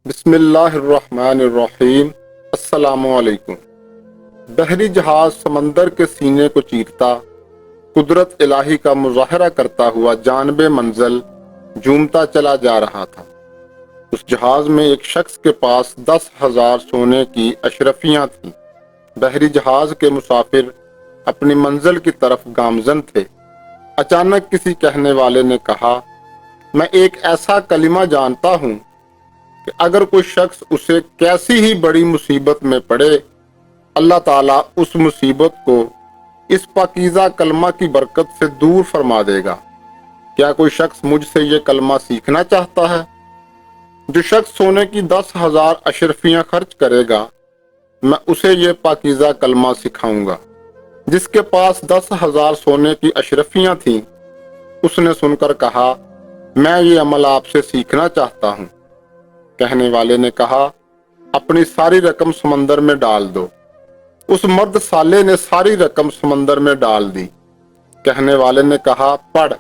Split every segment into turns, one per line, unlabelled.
بسم اللہ الرحمن الرحیم۔ السلام علیکم۔ بحری جہاز سمندر کے سینے کو چیرتا، قدرت الہی کا مظاہرہ کرتا ہوا جانب منزل جھومتا چلا جا رہا تھا۔ اس جہاز میں ایک شخص کے پاس 10,000 سونے کی اشرفیاں تھیں۔ بحری جہاز کے مسافر اپنی منزل کی طرف گامزن تھے۔ اچانک کسی کہنے والے نے کہا، میں ایک ایسا کلمہ جانتا ہوں کہ اگر کوئی شخص اسے کیسی ہی بڑی مصیبت میں پڑے، اللہ تعالیٰ اس مصیبت کو اس پاکیزہ کلمہ کی برکت سے دور فرما دے گا۔ کیا کوئی شخص مجھ سے یہ کلمہ سیکھنا چاہتا ہے؟ جو شخص سونے کی 10,000 اشرفیاں خرچ کرے گا، میں اسے یہ پاکیزہ کلمہ سکھاؤں گا۔ جس کے پاس 10,000 سونے کی اشرفیاں تھیں، اس نے سن کر کہا، میں یہ عمل آپ سے سیکھنا چاہتا ہوں۔ کہنے والے نے کہا، اپنی ساری رقم سمندر میں ڈال دو۔ اس مرد سالے نے ساری رقم سمندر میں ڈال دی۔ کہنے والے نے کہا، پڑھ۔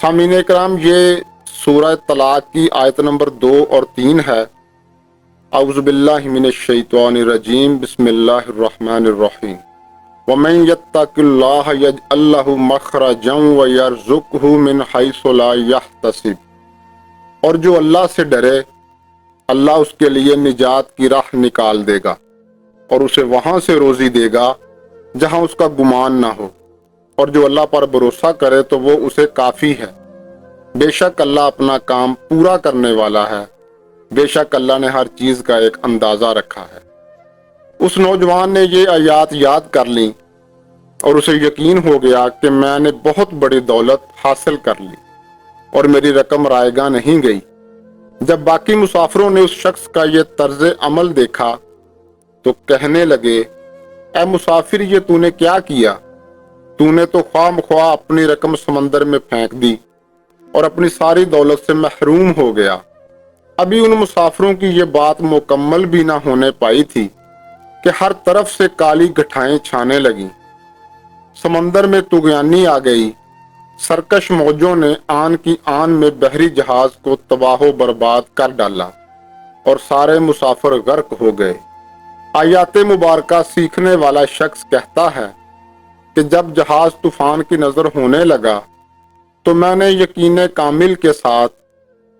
سامعین اکرام، یہ سورہ طلاق کی آیت نمبر 2 اور 3 ہے۔ اعوذ باللہ من الشیطان الرجیم، بسم اللہ الرحمن الرحیم۔ وَمَن يَتَّقِ اللَّهَ يَجْعَل لَّهُ مَخْرَجًا وَيَرْزُقْهُ مِنْ حَيْثُ لَا يَحْتَسِبُ، اور جو اللہ سے ڈرے، اللہ اس کے لیے نجات کی راہ نکال دے گا اور اسے وہاں سے روزی دے گا جہاں اس کا گمان نہ ہو، اور جو اللہ پر بھروسہ کرے تو وہ اسے کافی ہے۔ بے شک اللہ اپنا کام پورا کرنے والا ہے، بے شک اللہ نے ہر چیز کا ایک اندازہ رکھا ہے۔ اس نوجوان نے یہ آیات یاد کر لیں اور اسے یقین ہو گیا کہ میں نے بہت بڑی دولت حاصل کر لی اور میری رقم رائے گاہ نہیں گئی۔ جب باقی مسافروں نے اس شخص کا یہ طرز عمل دیکھا تو کہنے لگے، اے مسافر، یہ تو نے کیا کیا؟ تو نے تو خواہ مخواہ اپنی رقم سمندر میں پھینک دی اور اپنی ساری دولت سے محروم ہو گیا۔ ابھی ان مسافروں کی یہ بات مکمل بھی نہ ہونے پائی تھی کہ ہر طرف سے کالی گٹھائیں چھانے لگیں۔ سمندر میں طغیانی آ گئی۔ سرکش موجوں نے آن کی آن میں بحری جہاز کو تباہ و برباد کر ڈالا اور سارے مسافر غرق ہو گئے۔ آیات مبارکہ سیکھنے والا شخص کہتا ہے کہ جب جہاز طوفان کی نظر ہونے لگا تو میں نے یقین کامل کے ساتھ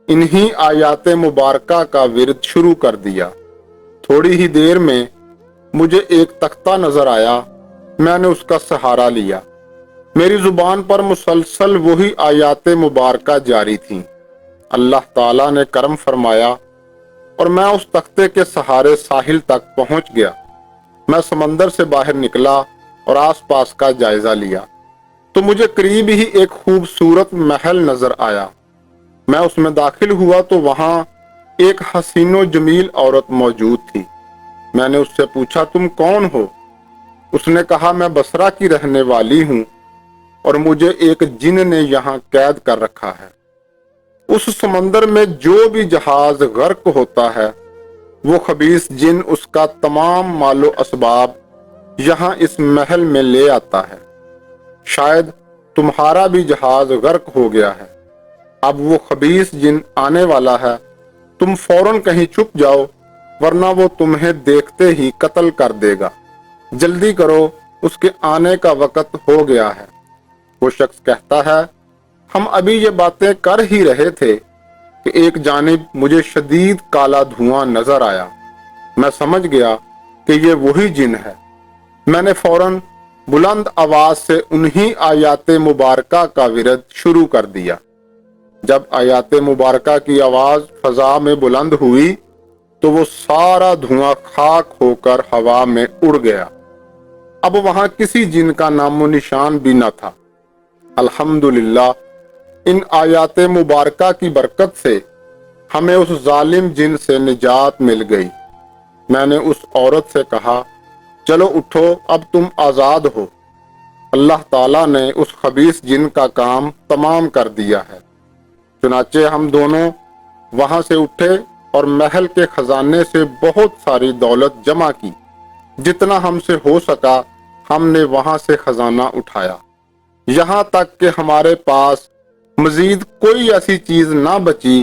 انہی آیات مبارکہ کا ورد شروع کر دیا۔ تھوڑی ہی دیر میں مجھے ایک تختہ نظر آیا، میں نے اس کا سہارا لیا۔ میری زبان پر مسلسل وہی آیات مبارکہ جاری تھیں۔ اللہ تعالیٰ نے کرم فرمایا اور میں اس تختے کے سہارے ساحل تک پہنچ گیا۔ میں سمندر سے باہر نکلا اور آس پاس کا جائزہ لیا تو مجھے قریب ہی ایک خوبصورت محل نظر آیا۔ میں اس میں داخل ہوا تو وہاں ایک حسین و جمیل عورت موجود تھی۔ میں نے اس سے پوچھا، تم کون ہو؟ اس نے کہا، میں بصرہ کی رہنے والی ہوں اور مجھے ایک جن نے یہاں قید کر رکھا ہے۔ اس سمندر میں جو بھی جہاز غرق ہوتا ہے، وہ خبیث جن اس کا تمام مال و اسباب یہاں اس محل میں لے آتا ہے۔ شاید تمہارا بھی جہاز غرق ہو گیا ہے۔ اب وہ خبیث جن آنے والا ہے، تم فوراً کہیں چھپ جاؤ ورنہ وہ تمہیں دیکھتے ہی قتل کر دے گا۔ جلدی کرو، اس کے آنے کا وقت ہو گیا ہے۔ وہ شخص کہتا ہے، ہم ابھی یہ باتیں کر ہی رہے تھے کہ ایک جانب مجھے شدید کالا دھواں نظر آیا۔ میں سمجھ گیا کہ یہ وہی جن ہے۔ میں نے فوراً بلند آواز سے انہی آیات مبارکہ کا ورد شروع کر دیا۔ جب آیات مبارکہ کی آواز فضا میں بلند ہوئی تو وہ سارا دھواں خاک ہو کر ہوا میں اڑ گیا۔ اب وہاں کسی جن کا نام و نشان بھی نہ تھا۔ الحمدللہ، ان آیات مبارکہ کی برکت سے ہمیں اس ظالم جن سے نجات مل گئی۔ میں نے اس عورت سے کہا، چلو اٹھو، اب تم آزاد ہو۔ اللہ تعالیٰ نے اس خبیث جن کا کام تمام کر دیا ہے۔ چنانچہ ہم دونوں وہاں سے اٹھے اور محل کے خزانے سے بہت ساری دولت جمع کی۔ جتنا ہم سے ہو سکا ہم نے وہاں سے خزانہ اٹھایا، یہاں تک کہ ہمارے پاس مزید کوئی ایسی چیز نہ بچی